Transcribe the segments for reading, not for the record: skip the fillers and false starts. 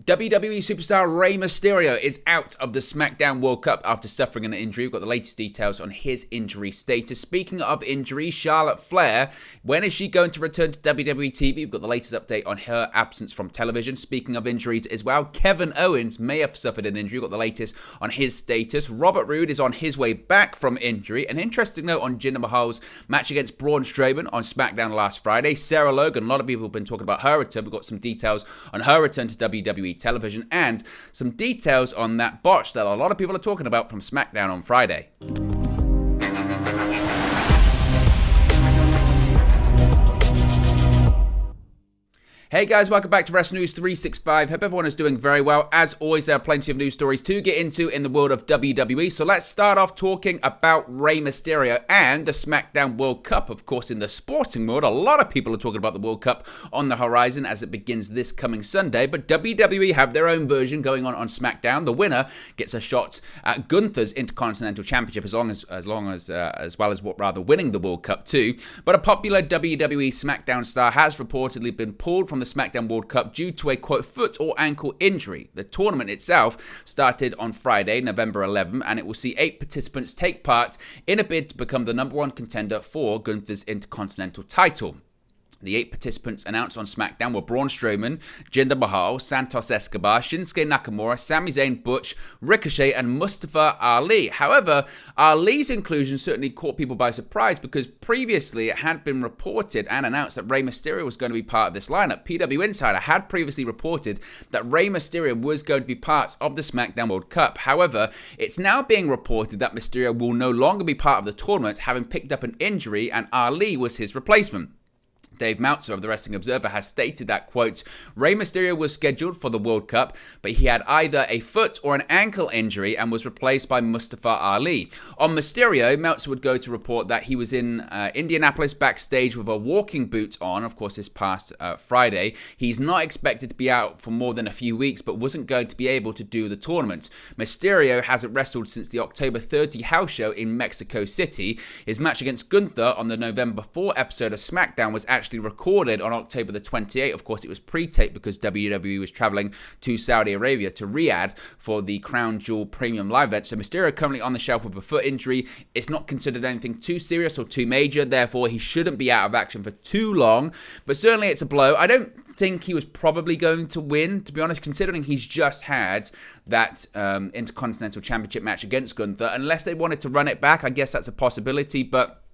WWE superstar Rey Mysterio is out of the SmackDown World Cup after suffering an injury. We've got the latest details on his injury status. Speaking of injuries, Charlotte Flair, when is she going to return to WWE TV? We've got the latest update on her absence from television. Speaking of injuries as well, Kevin Owens may have suffered an injury. We've got the latest on his status. Robert Roode is on his way back from injury. An interesting note on Jinder Mahal's match against Braun Strowman on SmackDown last Friday. Sarah Logan, a lot of people have been talking about her return. We've got some details on her return to WWE television and some details on that botch that a lot of people are talking about from SmackDown on Friday. Hey guys, welcome back to Wrestling News 365. Hope everyone is doing very well. As always, there are plenty of news stories to get into in the world of WWE. So let's start off talking about Rey Mysterio and the SmackDown World Cup. Of course, in the sporting world, a lot of people are talking about the World Cup on the horizon as it begins this coming Sunday. But WWE have their own version going on SmackDown. The winner gets a shot at Gunther's Intercontinental Championship as well as winning the World Cup too. But a popular WWE SmackDown star has reportedly been pulled from the SmackDown World Cup due to a, quote, foot or ankle injury. The tournament itself started on Friday, November 11, and it will see 8 participants take part in a bid to become the number 1 contender for Gunther's Intercontinental title. The 8 participants announced on SmackDown were Braun Strowman, Jinder Mahal, Santos Escobar, Shinsuke Nakamura, Sami Zayn, Butch, Ricochet, and Mustafa Ali. However, Ali's inclusion certainly caught people by surprise because previously it had been reported and announced that Rey Mysterio was going to be part of this lineup. PW Insider had previously reported that Rey Mysterio was going to be part of the SmackDown World Cup. However, it's now being reported that Mysterio will no longer be part of the tournament, having picked up an injury, and Ali was his replacement. Dave Meltzer of the Wrestling Observer has stated that, quote, Rey Mysterio was scheduled for the World Cup, but he had either a foot or an ankle injury and was replaced by Mustafa Ali. On Mysterio, Meltzer would go to report that he was in Indianapolis backstage with a walking boot on, of course, this past Friday. He's not expected to be out for more than a few weeks, but wasn't going to be able to do the tournament. Mysterio hasn't wrestled since the October 30 house show in Mexico City. His match against Gunther on the November 4 episode of SmackDown was actually recorded on October the 28th. Of course, it was pre-taped because WWE was traveling to Saudi Arabia, to Riyadh, for the Crown Jewel Premium Live event. So Mysterio currently on the shelf with a foot injury. It's not considered anything too serious or too major. Therefore, he shouldn't be out of action for too long. But certainly it's a blow. I don't think he was probably going to win, to be honest, considering he's just had that Intercontinental Championship match against Gunther. Unless they wanted to run it back, I guess that's a possibility, but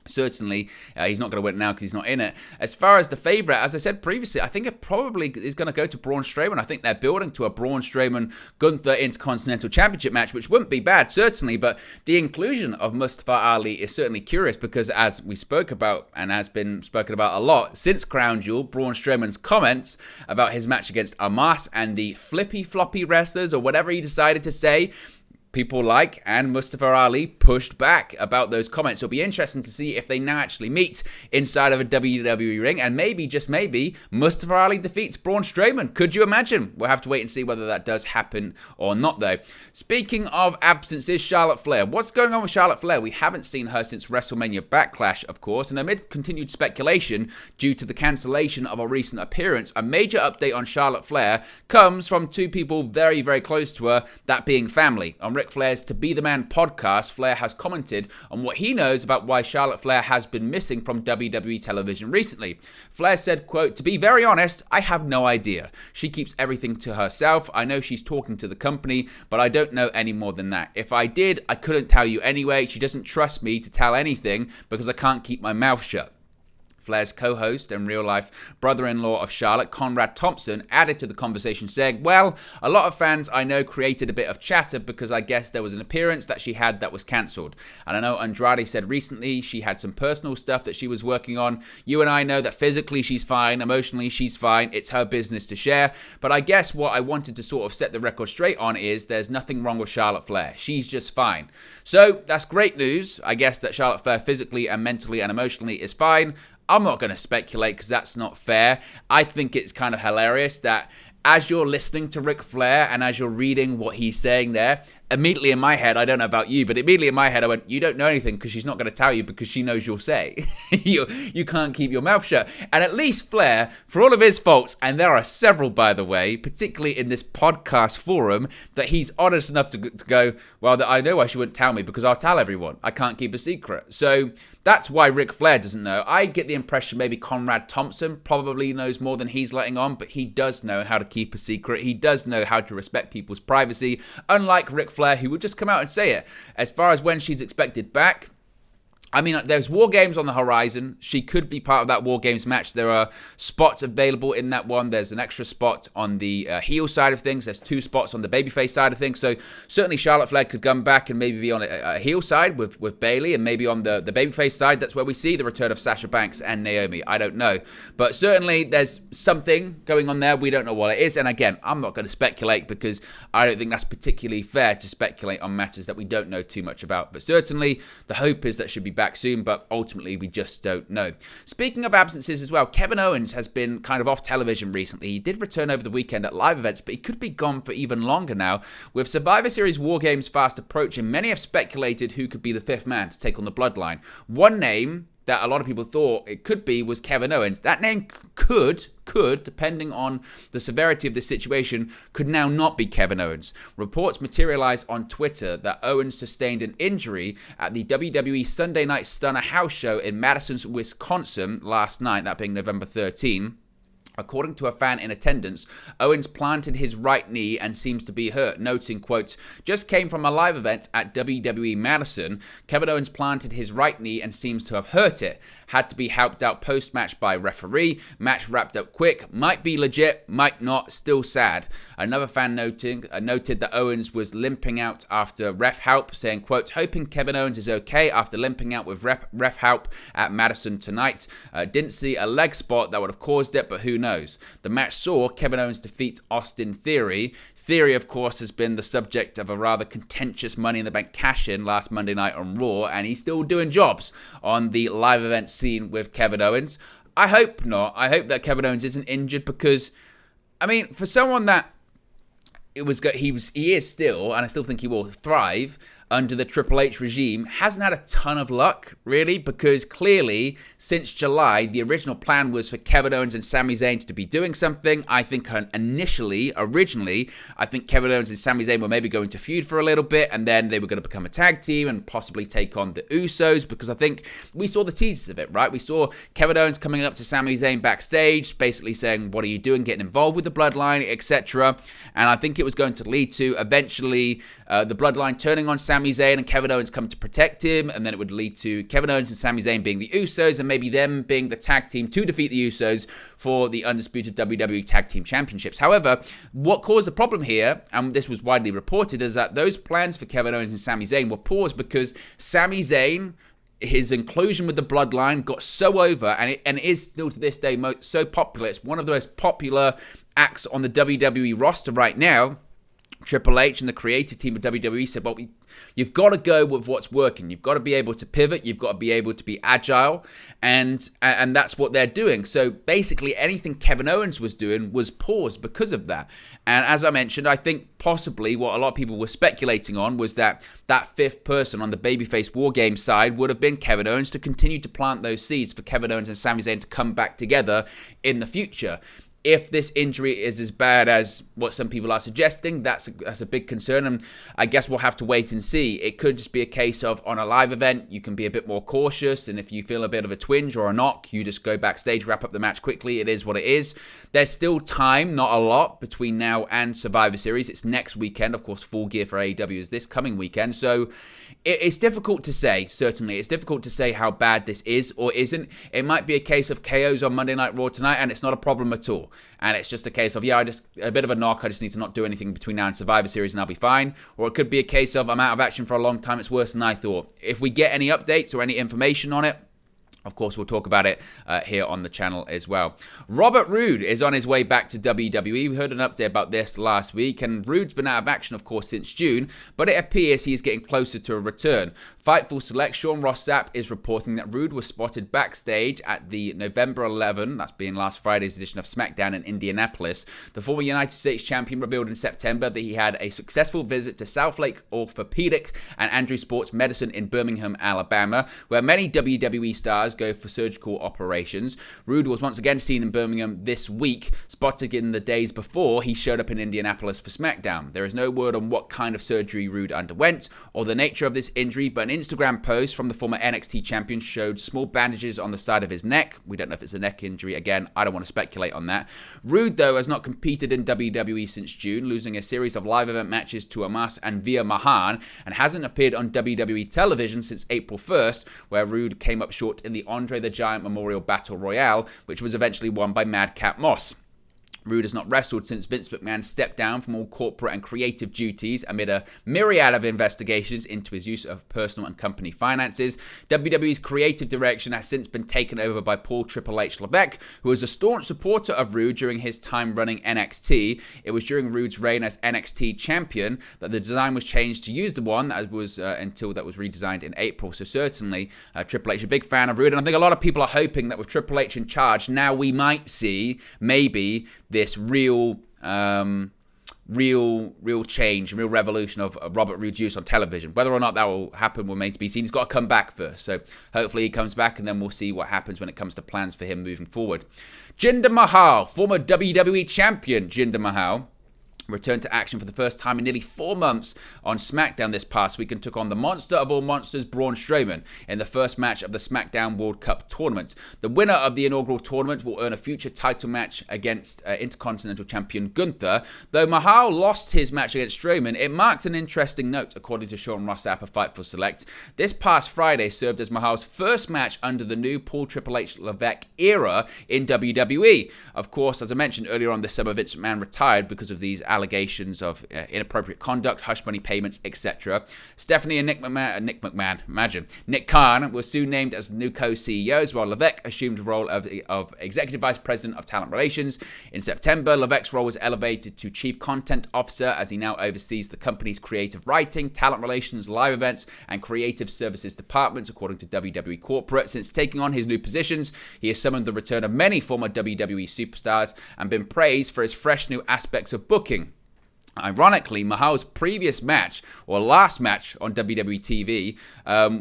certainly, he's not going to win now because he's not in it. As far as the favourite, as I said previously, I think it probably is going to go to Braun Strowman. I think they're building to a Braun Strowman-Gunther Intercontinental Championship match, which wouldn't be bad, certainly, but the inclusion of Mustafa Ali is certainly curious because, as we spoke about and has been spoken about a lot since Crown Jewel, Braun Strowman's comments about his match against Omos and the flippy-floppy wrestlers, or whatever he decided to say, people like and Mustafa Ali pushed back about those comments. It'll be interesting to see if they now actually meet inside of a WWE ring, and maybe, just maybe, Mustafa Ali defeats Braun Strowman. Could you imagine? We'll have to wait and see whether that does happen or not, though. Speaking of absences, Charlotte Flair. What's going on with Charlotte Flair? We haven't seen her since WrestleMania Backlash, of course, and amid continued speculation due to the cancellation of a recent appearance, a major update on Charlotte Flair comes from 2 people very, very close to her, that being family. On Ric Flair's To Be The Man podcast, Flair has commented on what he knows about why Charlotte Flair has been missing from WWE television recently. Flair said, quote, to be very honest, I have no idea. She keeps everything to herself. I know she's talking to the company, but I don't know any more than that. If I did, I couldn't tell you anyway. She doesn't trust me to tell anything because I can't keep my mouth shut. Flair's co-host and real-life brother-in-law of Charlotte, Conrad Thompson, added to the conversation saying, well, a lot of fans I know created a bit of chatter because I guess there was an appearance that she had that was cancelled. And I know Andrade said recently she had some personal stuff that she was working on. You and I know that physically she's fine, emotionally she's fine, it's her business to share. But I guess what I wanted to sort of set the record straight on is there's nothing wrong with Charlotte Flair. She's just fine. So that's great news. I guess that Charlotte Flair physically and mentally and emotionally is fine. I'm not going to speculate because that's not fair. I think it's kind of hilarious that as you're listening to Ric Flair and as you're reading what he's saying there, immediately in my head, I don't know about you, but immediately in my head I went, you don't know anything because she's not going to tell you because she knows you'll say. you can't keep your mouth shut. And at least Flair, for all of his faults, and there are several by the way, particularly in this podcast forum, that he's honest enough to go, well, I know why she wouldn't tell me because I'll tell everyone. I can't keep a secret. So that's why Ric Flair doesn't know. I get the impression maybe Conrad Thompson probably knows more than he's letting on, but he does know how to keep a secret. He does know how to respect people's privacy, unlike Ric Flair, who would just come out and say it. As far as when she's expected back, I mean, there's War Games on the horizon. She could be part of that War Games match. There are spots available in that one. There's an extra spot on the heel side of things. There's 2 spots on the babyface side of things. So certainly Charlotte Flair could come back and maybe be on a heel side with Bayley, and maybe on the babyface side, that's where we see the return of Sasha Banks and Naomi. I don't know. But certainly there's something going on there. We don't know what it is. And again, I'm not going to speculate because I don't think that's particularly fair to speculate on matters that we don't know too much about. But certainly the hope is that she'll be back soon, but ultimately we just don't know. Speaking of absences as well, Kevin Owens has been kind of off television recently. He did return over the weekend at live events, but he could be gone for even longer now. With Survivor Series War Games fast approaching, many have speculated who could be the 5th man to take on the Bloodline. One name that a lot of people thought it could be was Kevin Owens. That name could, depending on the severity of the situation, could now not be Kevin Owens. Reports materialized on Twitter that Owens sustained an injury at the WWE Sunday Night Stunner house show in Madison, Wisconsin last night, that being November 13. According to a fan in attendance, Owens planted his right knee and seems to be hurt, noting, quote, just came from a live event at WWE Madison. Kevin Owens planted his right knee and seems to have hurt it. Had to be helped out post-match by referee. Match wrapped up quick. Might be legit, might not. Still sad. Another fan noted that Owens was limping out after ref help, saying, quote, hoping Kevin Owens is okay after limping out with ref help at Madison tonight. Didn't see a leg spot that would have caused it, but who knows? The match saw Kevin Owens defeat Austin Theory. Theory, of course, has been the subject of a rather contentious Money in the Bank cash-in last Monday night on Raw, and he's still doing jobs on the live event scene with Kevin Owens. I hope not. I hope that Kevin Owens isn't injured because, I mean, for someone that he is still, and I still think he will thrive under the Triple H regime, hasn't had a ton of luck, really, because clearly, since July, the original plan was for Kevin Owens and Sami Zayn to be doing something. I think originally, I think Kevin Owens and Sami Zayn were maybe going to feud for a little bit, and then they were going to become a tag team and possibly take on the Usos, because I think we saw the teasers of it, right? We saw Kevin Owens coming up to Sami Zayn backstage, basically saying, what are you doing, getting involved with the Bloodline, etc. And I think it was going to lead to, eventually, the Bloodline turning on Sami Zayn and Kevin Owens come to protect him, and then it would lead to Kevin Owens and Sami Zayn being the Usos, and maybe them being the tag team to defeat the Usos for the undisputed WWE Tag Team Championships. However, what caused the problem here, and this was widely reported, is that those plans for Kevin Owens and Sami Zayn were paused because Sami Zayn, his inclusion with the Bloodline got so over, and it is still to this day so popular. It's one of the most popular acts on the WWE roster right now. Triple H and the creative team of WWE said, well, you've got to go with what's working. You've got to be able to pivot. You've got to be able to be agile. And that's what they're doing. So basically anything Kevin Owens was doing was paused because of that. And as I mentioned, I think possibly what a lot of people were speculating on was that 5th person on the babyface War Games side would have been Kevin Owens to continue to plant those seeds for Kevin Owens and Sami Zayn to come back together in the future. If this injury is as bad as what some people are suggesting, that's a big concern, and I guess we'll have to wait and see. It could just be a case of, on a live event, you can be a bit more cautious, and if you feel a bit of a twinge or a knock, you just go backstage, wrap up the match quickly. It is what it is. There's still time, not a lot, between now and Survivor Series. It's next weekend. Of course, Full Gear for AEW is this coming weekend, so it's difficult to say, certainly. It's difficult to say how bad this is or isn't. It might be a case of KOs on Monday Night Raw tonight, and it's not a problem at all. And it's just a case of, a bit of a knock, I just need to not do anything between now and Survivor Series and I'll be fine. Or it could be a case of, I'm out of action for a long time, it's worse than I thought. If we get any updates or any information on it, Of course, we'll talk about it here on the channel as well. Robert Roode is on his way back to WWE. We heard an update about this last week, and Roode's been out of action, of course, since June, but it appears he is getting closer to a return. Fightful Select, Sean Ross Sapp is reporting that Roode was spotted backstage at the November 11, that's being last Friday's edition of SmackDown in Indianapolis. The former United States champion revealed in September that he had a successful visit to South Lake Orthopedics and Andrew Sports Medicine in Birmingham, Alabama, where many WWE stars go for surgical operations. Roode was once again seen in Birmingham this week, spotted in the days before he showed up in Indianapolis for SmackDown. There is no word on what kind of surgery Roode underwent or the nature of this injury, but an Instagram post from the former NXT champion showed small bandages on the side of his neck. We don't know if it's a neck injury. Again, I don't want to speculate on that. Roode, though, has not competed in WWE since June, losing a series of live event matches to Owens and via Mahal, and hasn't appeared on WWE television since April 1st, where Roode came up short in the Andre the Giant Memorial Battle Royale, which was eventually won by Madcap Moss. Roode has not wrestled since Vince McMahon stepped down from all corporate and creative duties amid a myriad of investigations into his use of personal and company finances. WWE's creative direction has since been taken over by Paul Triple H Levesque, who was a staunch supporter of Roode during his time running NXT. It was during Roode's reign as NXT champion that the design was changed to use the one that was until that was redesigned in April. So certainly Triple H, a big fan of Roode, and I think a lot of people are hoping that with Triple H in charge, now we might see maybe this real change, real revolution of Robert Roode's use on television. Whether or not that will happen remains to be seen. He's got to come back first. So hopefully he comes back, and then we'll see what happens when it comes to plans for him moving forward. Jinder Mahal, former WWE champion Jinder Mahal, returned to action for the first time in nearly 4 months on SmackDown this past week and took on the monster of all monsters, Braun Strowman, in the first match of the SmackDown World Cup tournament. The winner of the inaugural tournament will earn a future title match against Intercontinental Champion Gunther. Though Mahal lost his match against Strowman, it marked an interesting note, according to Sean Ross Sapp of Fightful Select. This past Friday served as Mahal's first match under the new Paul Triple H Levesque era in WWE. Of course, as I mentioned earlier on this summer, Vince McMahon retired because of these allegations of inappropriate conduct, hush money payments, etc. Stephanie and Nick Khan was soon named as the new co-CEOs, while Levesque assumed the role of Executive Vice President of Talent Relations. In September, Levesque's role was elevated to Chief Content Officer, as he now oversees the company's creative writing, talent relations, live events, and creative services departments, according to WWE Corporate. Since taking on his new positions, he has summoned the return of many former WWE superstars and been praised for his fresh new aspects of booking. Ironically, Mahal's previous match, or last match on WWE TV,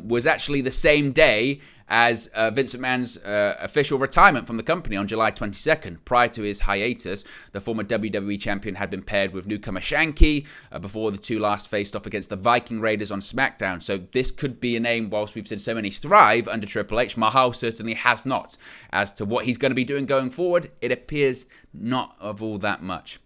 was actually the same day as Vince McMahon's official retirement from the company on July 22nd. Prior to his hiatus, the former WWE champion had been paired with newcomer Shanky before the two last faced off against the Viking Raiders on SmackDown. So this could be a name, whilst we've seen so many thrive under Triple H, Mahal certainly has not. As to what he's going to be doing going forward, it appears not of all that much.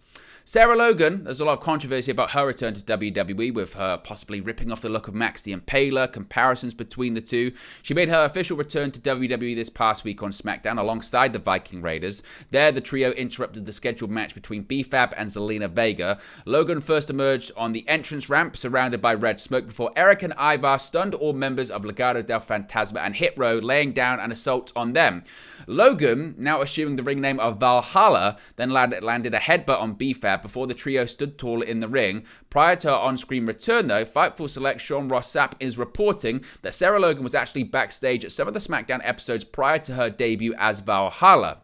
Sarah Logan, there's a lot of controversy about her return to WWE, with her possibly ripping off the look of Max the Impaler, comparisons between the two. She made her official return to WWE this past week on SmackDown alongside the Viking Raiders. There, the trio interrupted the scheduled match between B-Fab and Zelina Vega. Logan first emerged on the entrance ramp, surrounded by red smoke, before Eric and Ivar stunned all members of Legado del Fantasma and Hit Row, laying down an assault on them. Logan, now assuming the ring name of Valhalla, then landed a headbutt on B-Fab before the trio stood tall in the ring. Prior to her on-screen return, though, Fightful Select Sean Ross Sapp is reporting that Sarah Logan was actually backstage at some of the SmackDown episodes prior to her debut as Valhalla.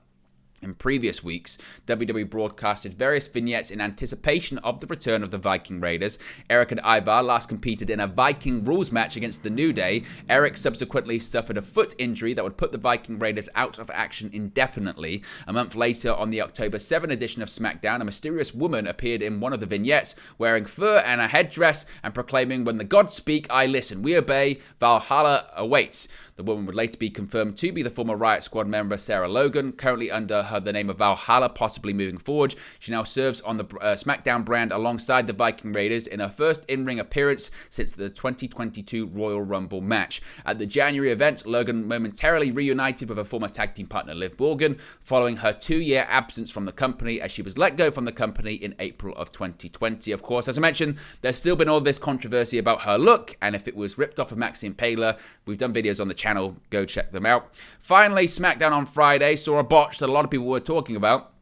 In previous weeks, WWE broadcasted various vignettes in anticipation of the return of the Viking Raiders. Eric and Ivar last competed in a Viking rules match against the New Day. Eric subsequently suffered a foot injury that would put the Viking Raiders out of action indefinitely. A month later, on the October 7 edition of SmackDown, a mysterious woman appeared in one of the vignettes, wearing fur and a headdress and proclaiming, "When the gods speak, I listen. We obey. Valhalla awaits." The woman would later be confirmed to be the former Riot Squad member Sarah Logan, currently under the name of Valhalla, possibly moving forward. She now serves on the SmackDown brand alongside the Viking Raiders in her first in-ring appearance since the 2022 Royal Rumble match. At the January event, Logan momentarily reunited with her former tag team partner Liv Morgan, following her 2-year absence from the company, as she was let go from the company in April of 2020. Of course, as I mentioned, there's still been all this controversy about her look, and if it was ripped off of Max the Impaler. We've done videos on the channel channel. Go check them out. Finally, SmackDown on Friday saw a botch that a lot of people were talking about.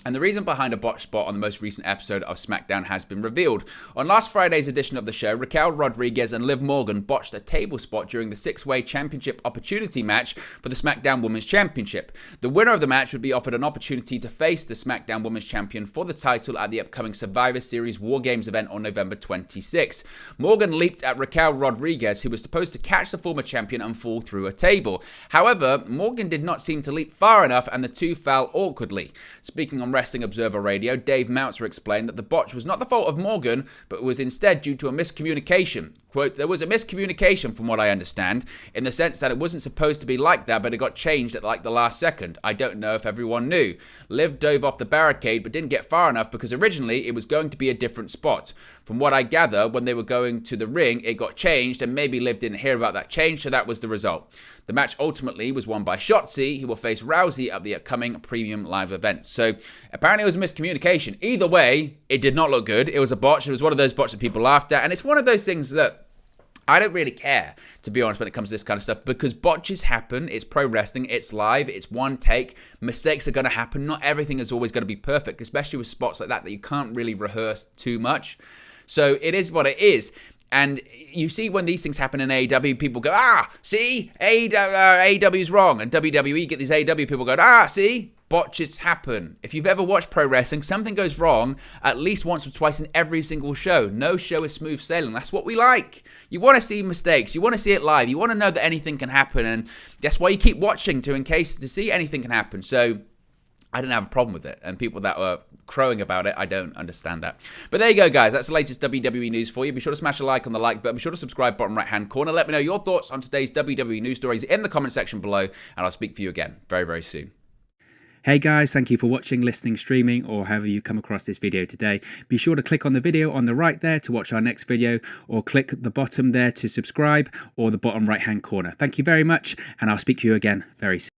And the reason behind a botch spot on the most recent episode of SmackDown has been revealed. On last Friday's edition of the show, Raquel Rodriguez and Liv Morgan botched a table spot during the six-way championship opportunity match for the SmackDown Women's Championship. The winner of the match would be offered an opportunity to face the SmackDown Women's Champion for the title at the upcoming Survivor Series War Games event on November 26. Morgan leaped at Raquel Rodriguez, who was supposed to catch the former champion and fall through a table. However, Morgan did not seem to leap far enough and the two fell awkwardly. Speaking on Wrestling Observer Radio, Dave Meltzer explained that the botch was not the fault of Morgan, but was instead due to a miscommunication. Quote, there was a miscommunication from what I understand, in the sense that it wasn't supposed to be like that, but it got changed at like the last second. I don't know if everyone knew. Liv dove off the barricade, but didn't get far enough because originally it was going to be a different spot. From what I gather, when they were going to the ring, it got changed, and maybe Liv didn't hear about that change, so that was the result. The match ultimately was won by Shotzi, who will face Rousey at the upcoming Premium Live event. So apparently it was a miscommunication. Either way, it did not look good. It was a botch. It was one of those botches that people laughed at. And it's one of those things that I don't really care, to be honest, when it comes to this kind of stuff, because botches happen. It's pro wrestling. It's live. It's one take. Mistakes are going to happen. Not everything is always going to be perfect, especially with spots like that you can't really rehearse too much. So it is what it is. And you see when these things happen in AEW, people go, see, AEW's wrong. And WWE get these AEW people go, see, botches happen. If you've ever watched pro wrestling, something goes wrong at least once or twice in every single show. No show is smooth sailing. That's what we like. You want to see mistakes. You want to see it live. You want to know that anything can happen. And that's why you keep watching to see anything can happen. So I didn't have a problem with it. And people that were crowing about it, I don't understand that. But there you go, guys. That's the latest WWE news for you. Be sure to smash a like on the like button. Be sure to subscribe, bottom right-hand corner. Let me know your thoughts on today's WWE news stories in the comment section below, and I'll speak to you again very, very soon. Hey guys, thank you for watching, listening, streaming, or however you come across this video today. Be sure to click on the video on the right there to watch our next video, or click the bottom there to subscribe, or the bottom right-hand corner. Thank you very much, and I'll speak to you again very soon.